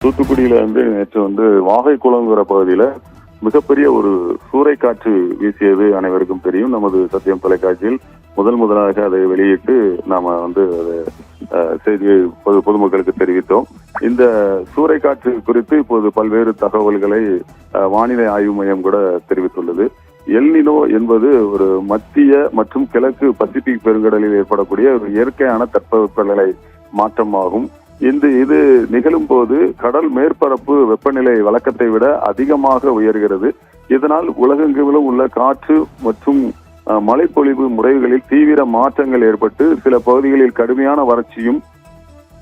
தூத்துக்குடியில நேற்று வாகைக்குளங்கிற பகுதியில மிகப்பெரிய ஒரு சூறைக்காற்று வீசியது அனைவருக்கும் தெரியும். நமது சத்தியம் தொலைக்காட்சியில் முதலாக அதை வெளியிட்டு நாம அதை செய்தியை பொதுமக்களுக்கு தெரிவித்தோம். இந்த சூறைக்காற்று குறித்து இப்போது பல்வேறு தகவல்களை வானிலை ஆய்வு மையம் கூட தெரிவித்துள்ளது. எல் நினோ என்பது ஒரு மத்திய மற்றும் கிழக்கு பசிபிக் பெருங்கடலில் ஏற்படக்கூடிய ஒரு இயற்கையான தட்பவெப்பநிலை மாற்றமாகும். இது நிகழும் போது கடல் மேற்பரப்பு வெப்பநிலை வழக்கத்தை விட அதிகமாக உயர்கிறது. இதனால் உலகெங்கிலும் உள்ள காற்று மற்றும் மழைப்பொழிவு முறைகளில் தீவிர மாற்றங்கள் ஏற்பட்டு சில பகுதிகளில் கடுமையான வறட்சியும்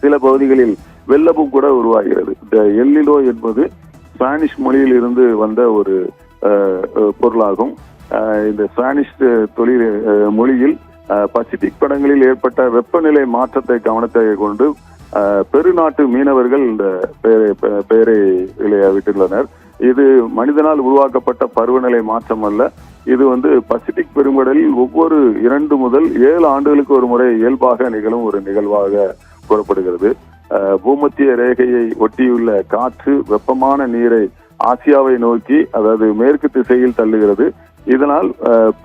சில பகுதிகளில் வெள்ளமும் கூட உருவாகிறது. இந்த எல் நினோ என்பது ஸ்பானிஷ் மொழியில் இருந்து வந்த ஒரு பொருளாகும். இந்த ஸ்பானிஷ் மொழியில் பசிபிக் படங்களில் ஏற்பட்ட வெப்பநிலை மாற்றத்தை கவனத்தை கொண்டு பெருநாட்டு மீனவர்கள் இந்த பெயரை விட்டுள்ளனர். இது மனிதனால் உருவாக்கப்பட்ட பருவநிலை மாற்றம் அல்ல. இது பசிபிக் பெருங்கடலில் ஒவ்வொரு 2 முதல் 7 ஆண்டுகளுக்கு ஒரு முறை இயல்பாக நிகழும் ஒரு நிகழ்வாக கூறப்படுகிறது. பூமத்திய ரேகையை ஒட்டியுள்ள காற்று வெப்பமான நீரை ஆசியாவை நோக்கி, அதாவது மேற்கு திசையில் தள்ளுகிறது. இதனால்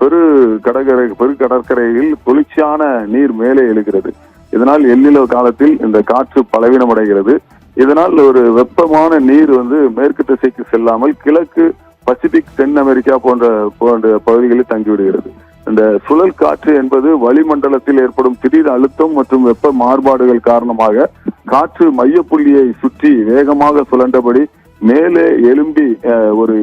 பெரு கடற்கரையில் குளிர்ச்சியான நீர் மேலே எழுகிறது. இதனால் எல் நினோ காலத்தில் இந்த காற்று பலவீனமடைகிறது. இதனால் ஒரு வெப்பமான நீர் மேற்கு திசைக்கு செல்லாமல் கிழக்கு பசிபிக், தென் அமெரிக்கா போன்ற பகுதிகளில் தங்கிவிடுகிறது. இந்த சுழல் காற்று என்பது வளிமண்டலத்தில் ஏற்படும் திடீர் அழுத்தம் மற்றும் வெப்ப மாறுபாடுகள் காரணமாக காற்று மையப்புள்ளியை சுற்றி வேகமாக சுழன்றபடி மேலே எழும்பி ஒரு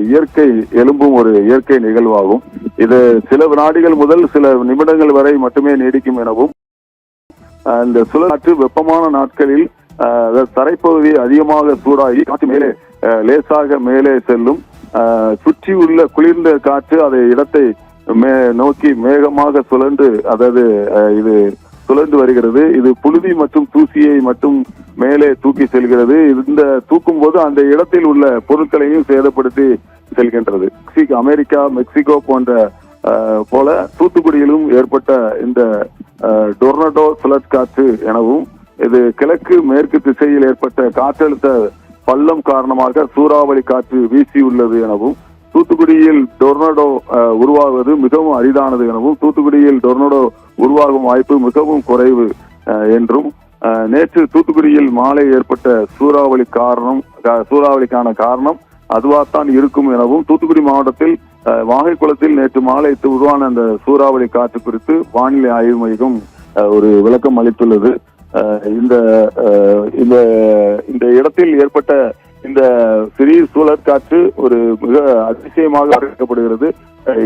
எழும்பும் ஒரு இயற்கை நிகழ்வாகும். இது சில வினாடிகள் முதல் சில நிமிடங்கள் வரை மட்டுமே நீடிக்கும் எனவும், இந்த சுழற்காற்று வெப்பமான நாட்களில் தரைப்பகுதி அதிகமாக சூடாகி காற்று மேலே லேசாக மேலே செல்லும். சுற்றியுள்ள குளிர்ந்த காற்று அதை இடத்தை நோக்கி மேகமாக சுழன்று இது சுழன்று வருகிறது. இது புழுதி மற்றும் தூசியை மட்டும் மேலே தூக்கி செல்கிறது. இந்த தூக்கும் போது அந்த இடத்தில் உள்ள பொருட்களையும் சேதப்படுத்தி செல்கின்றது. அமெரிக்கா, மெக்சிகோ போல தூத்துக்குடியிலும் ஏற்பட்ட இந்த டொர்னடோ சுழற்காற்று எனவும், இது கிழக்கு மேற்கு திசையில் ஏற்பட்ட காற்றழுத்த பள்ளம் காரணமாக சூறாவளி காற்று வீசியுள்ளது எனவும், தூத்துக்குடியில் டொர்னடோ உருவாகுவது மிகவும் அரிதானது எனவும், தூத்துக்குடியில் டொர்னடோ உருவாகும் வாய்ப்பு மிகவும் குறைவு என்றும், நேற்று தூத்துக்குடியில் மாலை ஏற்பட்ட சூறாவளிக்கான காரணம் அதுவாகத்தான் இருக்கும் எனவும், தூத்துக்குடி மாவட்டத்தில் வாகைக்குளத்தில் நேற்று மாலை உருவான அந்த சூறாவளி காற்று குறித்து வானிலை ஆய்வு மையம் ஒரு விளக்கம் அளித்துள்ளது. இந்த இடத்தில் ஏற்பட்ட இந்த சிறிய சூழற்காற்று ஒரு மிக அதிசயமாக அறிவிக்கப்படுகிறது.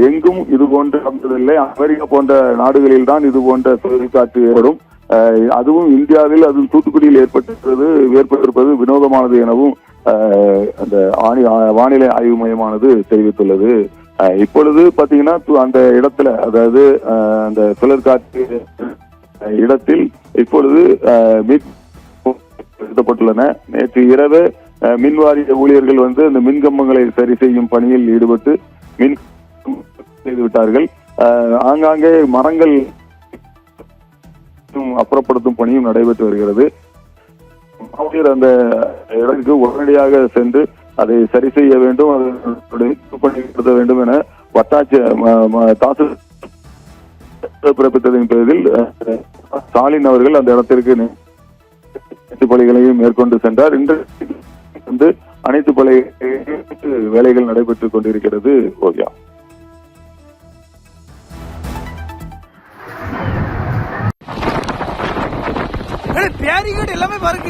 எங்கும் இது போன்று நடந்ததில்லை. அமெரிக்கா போன்ற நாடுகளில் தான் இது போன்ற சூழற்காற்று ஏற்படும். அதுவும் இந்தியாவில், அதுவும் தூத்துக்குடியில் ஏற்பட்டிருப்பது வினோதமானது எனவும் அந்த வானிலை ஆய்வு மையமானது தெரிவித்துள்ளது. இப்பொழுது பாத்தீங்கன்னா அந்த இடத்துல, அதாவது அந்த சுழற்காற்று இடத்தில் இப்பொழுது மீட்கப்பட்டுள்ளன. நேற்று இரவு மின்வாரிய ஊழியர்கள் அந்த மின்கம்பங்களை சரி செய்யும் பணியில் ஈடுபட்டு மின் செய்துவிட்டார்கள். ஆங்காங்கே மரங்கள் அப்புறப்படுத்தும் பணியும் நடைபெற்று வருகிறது. அந்த இடத்துக்கு உடனடியாக சென்று அதை சரி செய்ய வேண்டும், பணிப்படுத்த வேண்டும் என தாசில்தார் பிறப்பித்ததின் பேரில் ஸ்டாலின் அவர்கள் அந்த இடத்திற்கு பணிகளையும் மேற்கொண்டு சென்றார். இன்று அனைத்து வேலைகள் நடைபெற்றுக் கொண்டிருக்கிறது. ஓகே, பேரிகேட் எல்லாமே பாருங்க.